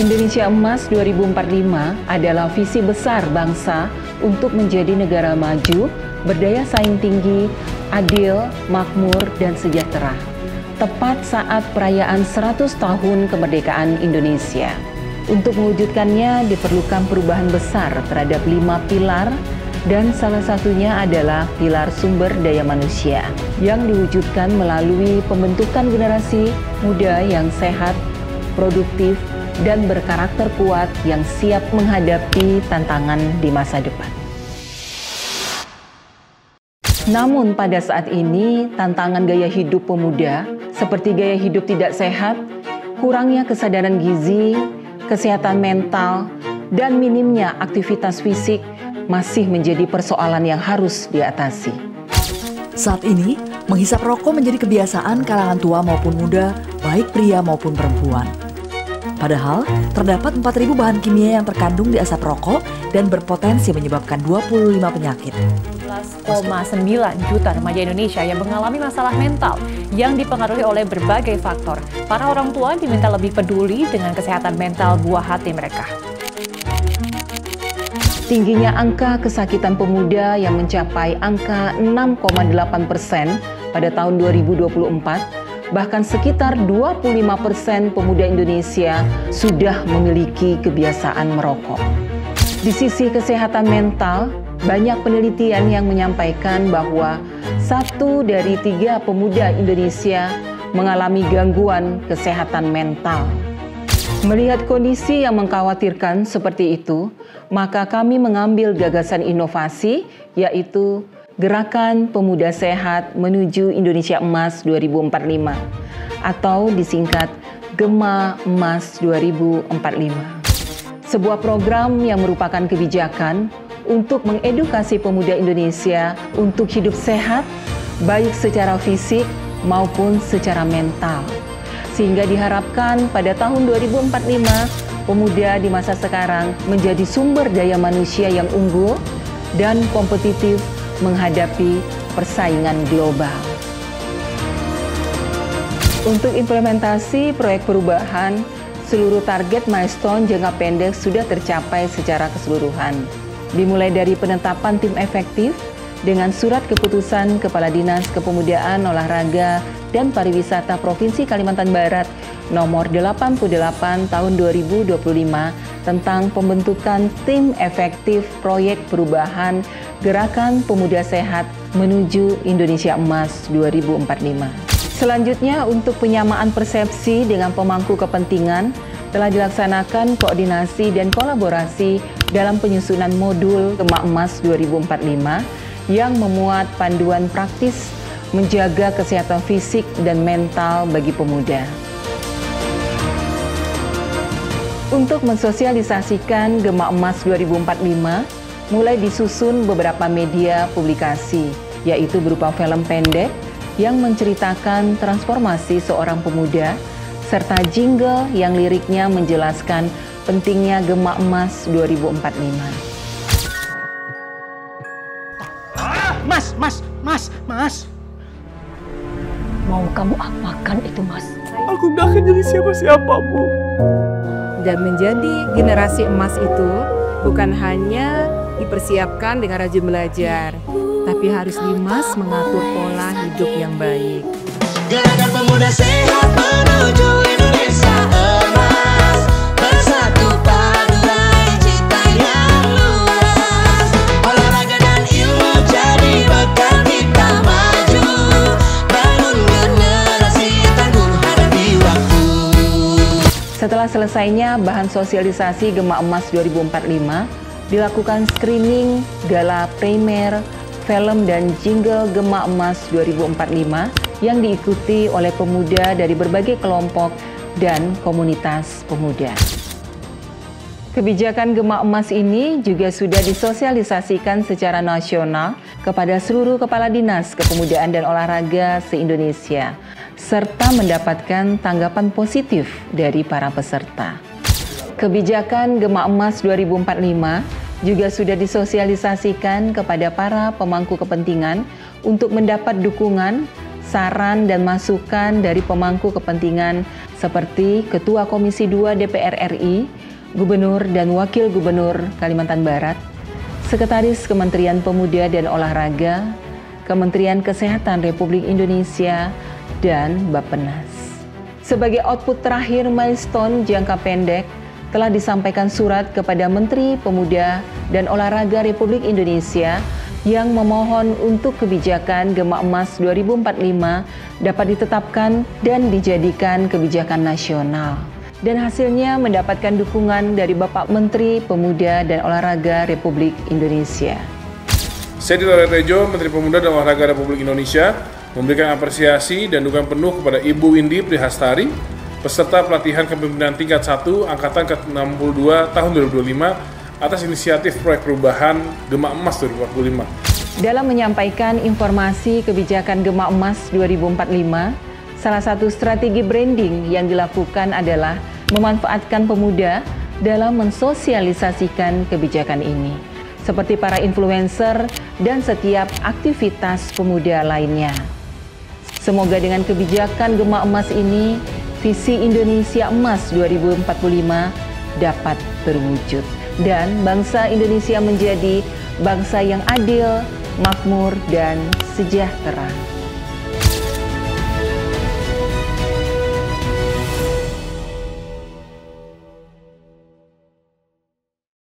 Indonesia Emas 2045 adalah visi besar bangsa untuk menjadi negara maju, berdaya saing tinggi, adil, makmur, dan sejahtera. Tepat saat perayaan 100 tahun kemerdekaan Indonesia. Untuk mewujudkannya diperlukan perubahan besar terhadap 5 pilar, dan salah satunya adalah pilar sumber daya manusia yang diwujudkan melalui pembentukan generasi muda yang sehat, produktif, dan berkarakter kuat yang siap menghadapi tantangan di masa depan. Namun pada saat ini, tantangan gaya hidup pemuda seperti gaya hidup tidak sehat, kurangnya kesadaran gizi, kesehatan mental, dan minimnya aktivitas fisik masih menjadi persoalan yang harus diatasi. Saat ini, menghisap rokok menjadi kebiasaan kalangan tua maupun muda, baik pria maupun perempuan. Padahal, terdapat 4.000 bahan kimia yang terkandung di asap rokok dan berpotensi menyebabkan 25 penyakit. 11,9 juta remaja Indonesia yang mengalami masalah mental yang dipengaruhi oleh berbagai faktor. Para orang tua diminta lebih peduli dengan kesehatan mental buah hati mereka. Tingginya angka kesakitan pemuda yang mencapai angka 6,8% pada tahun 2024, bahkan sekitar 25% pemuda Indonesia sudah memiliki kebiasaan merokok. Di sisi kesehatan mental, banyak penelitian yang menyampaikan bahwa 1 dari 3 pemuda Indonesia mengalami gangguan kesehatan mental. Melihat kondisi yang mengkhawatirkan seperti itu, maka kami mengambil gagasan inovasi, yaitu Gerakan Pemuda Sehat Menuju Indonesia Emas 2045, atau disingkat GEMA Emas 2045. Sebuah program yang merupakan kebijakan untuk mengedukasi pemuda Indonesia untuk hidup sehat, baik secara fisik maupun secara mental. Sehingga diharapkan pada tahun 2045, pemuda di masa sekarang menjadi sumber daya manusia yang unggul dan kompetitif menghadapi persaingan global. Untuk implementasi proyek perubahan, seluruh target milestone jangka pendek sudah tercapai secara keseluruhan. Dimulai dari penetapan tim efektif dengan surat keputusan Kepala Dinas Kepemudaan, Olahraga, dan Pariwisata Provinsi Kalimantan Barat nomor 88 tahun 2025 tentang pembentukan tim efektif proyek perubahan Gerakan Pemuda Sehat Menuju Indonesia Emas 2045. Selanjutnya, untuk penyamaan persepsi dengan pemangku kepentingan, telah dilaksanakan koordinasi dan kolaborasi dalam penyusunan modul GEMA Emas 2045 yang memuat panduan praktis menjaga kesehatan fisik dan mental bagi pemuda. Untuk mensosialisasikan GEMA Emas 2045, mulai disusun beberapa media publikasi, yaitu berupa film pendek yang menceritakan transformasi seorang pemuda, serta jingle yang liriknya menjelaskan pentingnya GEMA Emas 2045. Mas. Mau kamu apakan itu, Mas? Aku gak akan jadi siapa-siapa, Bu. Dan menjadi generasi emas itu bukan hanya dipersiapkan dengan rajin belajar, tapi harus Dimas mengatur pola hidup yang baik. Gerakan Pemuda Sehat Menuju Indonesia Emas, bersatu padu raih cita yang luas. Olahraga dan ilmu jadi bekal kita maju, bangun generasi tangguh hadapi waktu. Setelah selesainya bahan sosialisasi GEMA Emas 2045, dilakukan screening, gala premier, film dan jingle GEMA Emas 2045 yang diikuti oleh pemuda dari berbagai kelompok dan komunitas pemuda. Kebijakan GEMA Emas ini juga sudah disosialisasikan secara nasional kepada seluruh kepala dinas kepemudaan dan olahraga se-Indonesia, serta mendapatkan tanggapan positif dari para peserta. Kebijakan GEMA Emas 2045 juga sudah disosialisasikan kepada para pemangku kepentingan untuk mendapat dukungan saran dan masukan dari pemangku kepentingan seperti Ketua Komisi 2 DPR RI, Gubernur dan Wakil Gubernur Kalimantan Barat, Sekretaris Kementerian Pemuda dan Olahraga, Kementerian Kesehatan Republik Indonesia, dan Bappenas. Sebagai output terakhir milestone jangka pendek, telah disampaikan surat kepada Menteri Pemuda dan Olahraga Republik Indonesia yang memohon untuk kebijakan Gema Emas 2045 dapat ditetapkan dan dijadikan kebijakan nasional. Dan hasilnya mendapatkan dukungan dari Bapak Menteri Pemuda dan Olahraga Republik Indonesia. Saya Dito Rejo, Menteri Pemuda dan Olahraga Republik Indonesia, memberikan apresiasi dan dukungan penuh kepada Ibu Windy Prihastari, peserta pelatihan kepemimpinan tingkat 1 Angkatan ke-62 tahun 2025 atas inisiatif proyek perubahan Gema Emas 2045. Dalam menyampaikan informasi kebijakan Gema Emas 2045, salah satu strategi branding yang dilakukan adalah memanfaatkan pemuda dalam mensosialisasikan kebijakan ini, seperti para influencer dan setiap aktivitas pemuda lainnya. Semoga dengan kebijakan Gema Emas ini, visi Indonesia Emas 2045 dapat terwujud dan bangsa Indonesia menjadi bangsa yang adil, makmur, dan sejahtera.